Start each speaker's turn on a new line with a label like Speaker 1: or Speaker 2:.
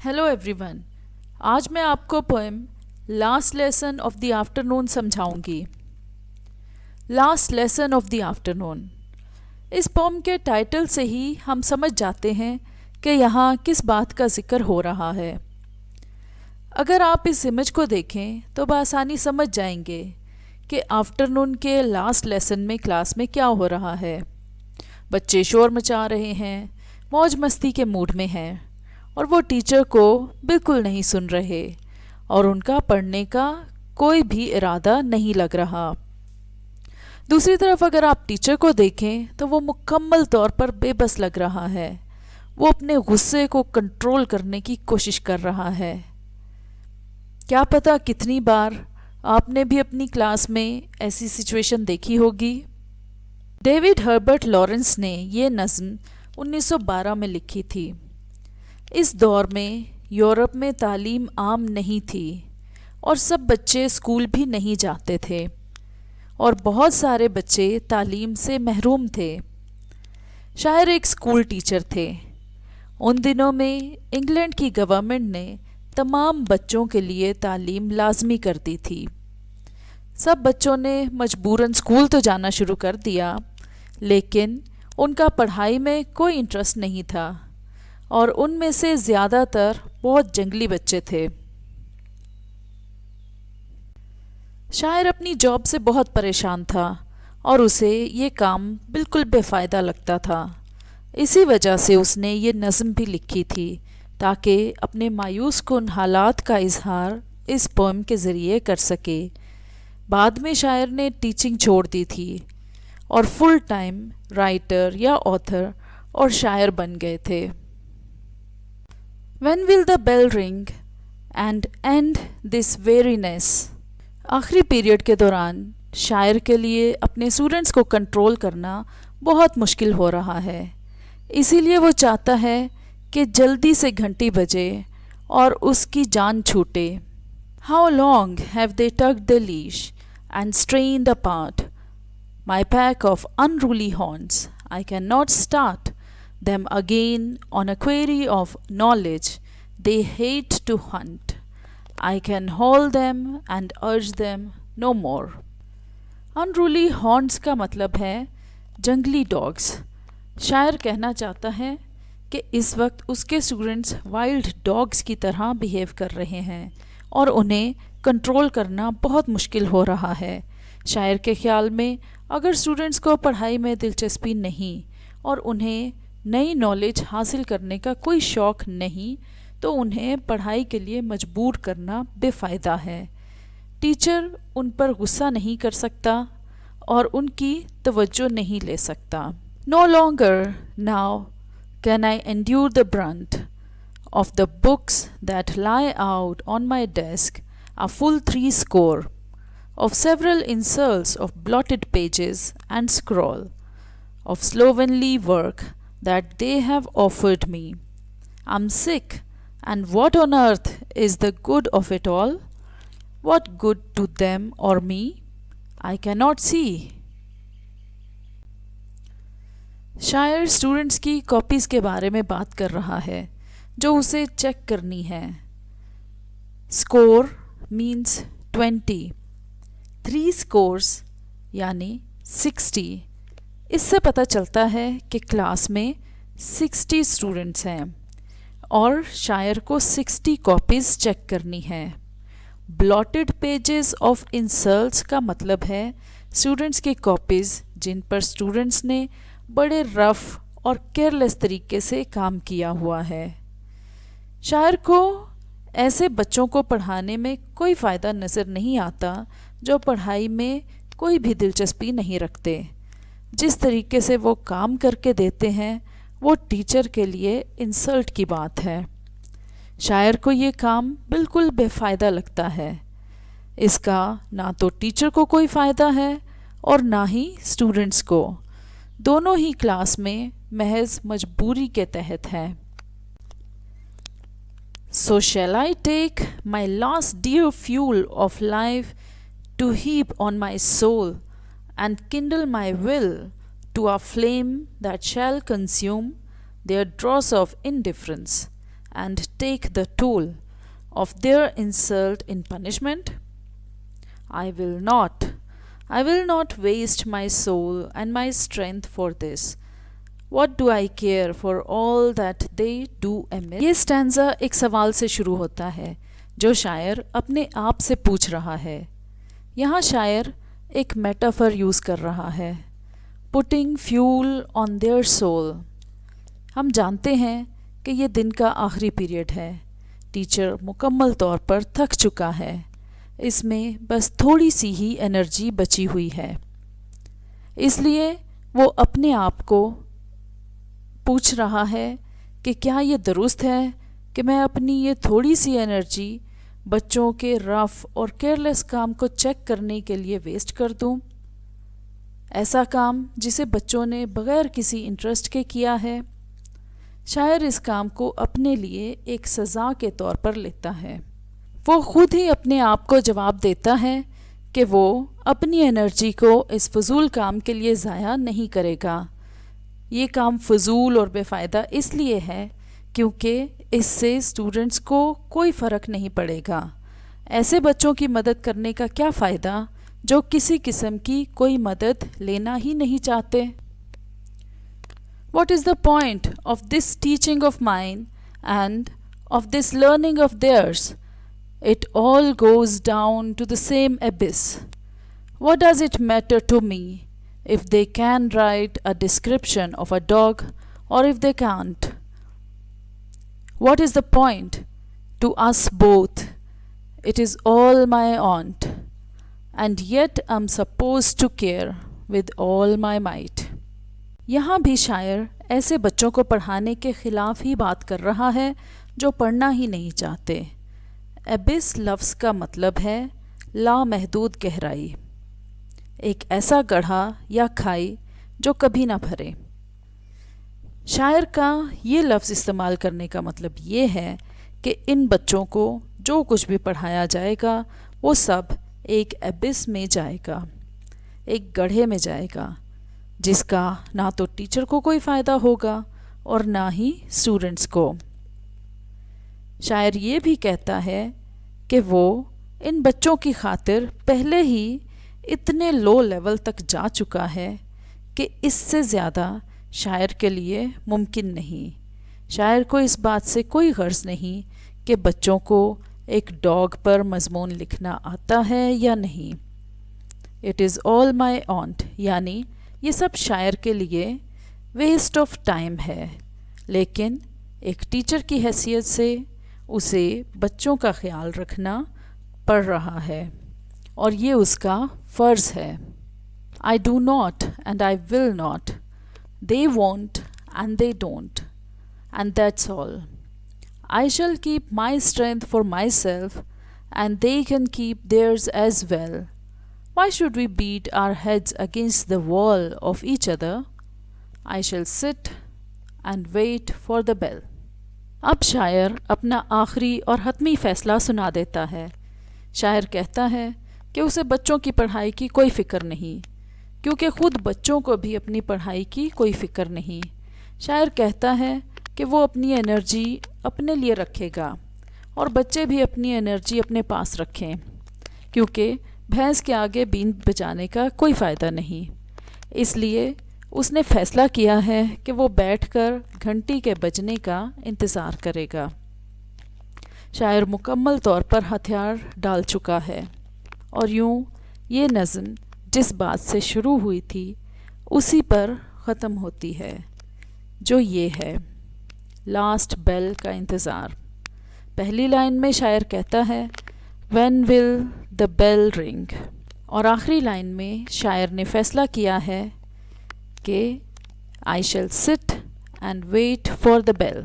Speaker 1: Hello everyone. आज मैं आपको poem last lesson of the afternoon समझाऊंगी। Last lesson of the afternoon, इस पोएम के टाइटल से ही हम समझ जाते हैं कि यहाँ किस बात का जिक्र हो रहा है। अगर आप इस इमेज को देखें तो बआसानी समझ जाएंगे कि आफ्टरनून के लास्ट लेसन में क्लास में क्या हो रहा है। बच्चे शोर मचा रहे हैं, मौज मस्ती के मूड में हैं और वो टीचर को बिल्कुल नहीं सुन रहे और उनका पढ़ने का कोई भी इरादा नहीं लग रहा। दूसरी तरफ अगर आप टीचर को देखें तो वो मुकम्मल तौर पर बेबस लग रहा है। वो अपने गुस्से को कंट्रोल करने की कोशिश कर रहा है। क्या पता कितनी बार आपने भी अपनी क्लास में ऐसी सिचुएशन देखी होगी। डेविड हर्बर्ट लॉरेंस ने ये नज़्म 1912 में लिखी थी। इस दौर में यूरोप में तालीम आम नहीं थी और सब बच्चे स्कूल भी नहीं जाते थे और बहुत सारे बच्चे तालीम से महरूम थे। शायर एक स्कूल टीचर थे। उन दिनों में इंग्लैंड की गवर्नमेंट ने तमाम बच्चों के लिए तालीम लाजमी कर दी थी। सब बच्चों ने मजबूरन स्कूल तो जाना शुरू कर दिया, लेकिन उनका पढ़ाई में कोई इंटरेस्ट नहीं था और उनमें से ज़्यादातर बहुत जंगली बच्चे थे। शायर अपनी जॉब से बहुत परेशान था और उसे ये काम बिल्कुल बेफ़ायदा लगता था। इसी वजह से उसने ये नज़्म भी लिखी थी ताकि अपने मायूस कुन हालात का इजहार इस पोएम के ज़रिए कर सके। बाद में शायर ने टीचिंग छोड़ दी थी और फुल टाइम राइटर या ऑथर और शायर बन गए थे। When will the bell ring and end this weariness? आखिरी पीरियड के दौरान शायर के लिए अपने स्टूडेंट्स को कंट्रोल करना बहुत मुश्किल हो रहा है। इसीलिए वो चाहता है कि जल्दी से घंटी बजे और उसकी जान छूटे। How long have they tugged the leash and strained apart my pack of unruly horns? I cannot start them again on a query of knowledge they hate to hunt. I can haul them and urge them no more. Unruly horns का मतलब है जंगली dogs. शायर कहना चाहता है कि इस वक्त उसके स्टूडेंट्स वाइल्ड डॉग्स की तरह बिहेव कर रहे हैं और उन्हें कंट्रोल करना बहुत मुश्किल हो रहा है। शायर के ख्याल में अगर स्टूडेंट्स को पढ़ाई में दिलचस्पी नहीं और उन्हें नई नॉलेज हासिल करने का कोई शौक़ नहीं तो उन्हें पढ़ाई के लिए मजबूर करना बेफ़ायदा है। टीचर उन पर गुस्सा नहीं कर सकता और उनकी तवज्जो नहीं ले सकता। No longer now can I endure the brunt of the books that lie out on my desk, a full 60, of several insults of blotted pages and scroll, of slovenly work that they have offered me. I'm sick, and what on earth is the good of it all? What good to them or me? I cannot see. शायर students की copies के बारे में बात कर रहा है जो उसे चेक करनी है। स्कोर मीन्स 20, 3 scores यानी 60। इससे पता चलता है कि क्लास में 60 स्टूडेंट्स हैं और शायर को 60 कॉपीज़ चेक करनी है। ब्लॉटेड पेजेस ऑफ इंसल्ट्स का मतलब है स्टूडेंट्स की कॉपीज़ जिन पर स्टूडेंट्स ने बड़े रफ़ और केयरलेस तरीके से काम किया हुआ है। शायर को ऐसे बच्चों को पढ़ाने में कोई फ़ायदा नज़र नहीं आता जो पढ़ाई में कोई भी दिलचस्पी नहीं रखते। जिस तरीके से वो काम करके देते हैं वो टीचर के लिए इंसल्ट की बात है। शायर को ये काम बिल्कुल बेफ़ायदा लगता है। इसका ना तो टीचर को कोई फ़ायदा है और ना ही स्टूडेंट्स को। दोनों ही क्लास में महज मजबूरी के तहत हैं। So shall I take my last dear fuel of life to heap on my soul and kindle my will to a flame that shall consume their dross of indifference and take the toll of their insult in punishment? I will not. I will not waste my soul and my strength for this. What do I care for all that they do amiss? یہ stanza एक सवाल से शुरू होता है जो शायर अपने आप से पूछ रहा है. यहाँ शायर एक मेटाफर यूज़ कर रहा है, putting fuel on their soul. हम जानते हैं कि ये दिन का आखिरी पीरियड है. टीचर मुकम्मल तौर पर थक चुका है. इसमें बस थोड़ी सी ही एनर्जी बची हुई है. इसलिए वो अपने आप को पूछ रहा है कि क्या ये दुरुस्त है कि मैं अपनी ये थोड़ी सी एनर्जी बच्चों के रफ़ और केयरलेस काम को चेक करने के लिए वेस्ट कर दूं? ऐसा काम जिसे बच्चों ने बग़ैर किसी इंटरेस्ट के किया है. शायर इस काम को अपने लिए एक सज़ा के तौर पर लेता है. वो ख़ुद ही अपने आप को जवाब देता है कि वो अपनी एनर्जी को इस फजूल काम के लिए ज़ाया नहीं करेगा. ये काम फजूल और बेफ़ायदा इसलिए है क्योंकि इससे स्टूडेंट्स को कोई फ़र्क नहीं पड़ेगा. ऐसे बच्चों की मदद करने का क्या फ़ायदा जो किसी किस्म की कोई मदद लेना ही नहीं चाहते. What is the point of this teaching of mine and of this learning of theirs? It all goes down to the same abyss. What does it matter to me if they can write a description of a dog or if they can't? What is the point to us both? It is all my aunt, and yet I'm supposed to care with all my might. यहाँ भी शायर ऐसे बच्चों को पढ़ाने के ख़िलाफ़ ही बात कर रहा है जो पढ़ना ही नहीं चाहते. एबिस लफ्ज़ का मतलब है लामहदूद गहराई, एक ऐसा गड्ढा या खाई जो कभी ना भरे. शायर का ये लफ्ज़ इस्तेमाल करने का मतलब ये है कि इन बच्चों को जो कुछ भी पढ़ाया जाएगा वो सब एक एबिस में जाएगा, एक गड्ढे में जाएगा जिसका ना तो टीचर को कोई फ़ायदा होगा और ना ही स्टूडेंट्स को. शायर ये भी कहता है कि वो इन बच्चों की खातिर पहले ही इतने लो लेवल तक जा चुका है कि इससे ज़्यादा शायर के लिए मुमकिन नहीं. शायर को इस बात से कोई गर्ज़ नहीं कि बच्चों को एक डॉग पर मज़मून लिखना आता है या नहीं. इट इज़ ऑल माई ऑन्ट, यानी ये सब शायर के लिए वेस्ट ऑफ टाइम है, लेकिन एक टीचर की हैसियत से उसे बच्चों का ख्याल रखना पड़ रहा है और ये उसका फ़र्ज़ है. I do not and I will not, they want and they don't, and that's all. I shall keep my strength for my self and they can keep theirs as well. Why should we beat our heads against the wall of each other? I shall sit and wait for the bell. अब शायर अपना आखिरी और हतमी फ़ैसला सुना देता है. शायर कहता है कि उसे बच्चों की पढ़ाई की कोई फ़िक्र नहीं, क्योंकि ख़ुद बच्चों को भी अपनी पढ़ाई की कोई फ़िक्र नहीं. शायर कहता है कि वो अपनी एनर्जी अपने लिए रखेगा और बच्चे भी अपनी एनर्जी अपने पास रखें, क्योंकि भैंस के आगे बीन बजाने का कोई फ़ायदा नहीं. इसलिए उसने फ़ैसला किया है कि वो बैठकर घंटी के बजने का इंतज़ार करेगा. शायर मुकम्मल तौर पर हथियार डाल चुका है और यूँ ये नज़्म जिस बात से शुरू हुई थी उसी पर ख़त्म होती है, जो ये है, लास्ट बेल का इंतज़ार. पहली लाइन में शायर कहता है When will the bell ring? और आखिरी लाइन में शायर ने फ़ैसला किया है कि I shall sit and wait for the bell.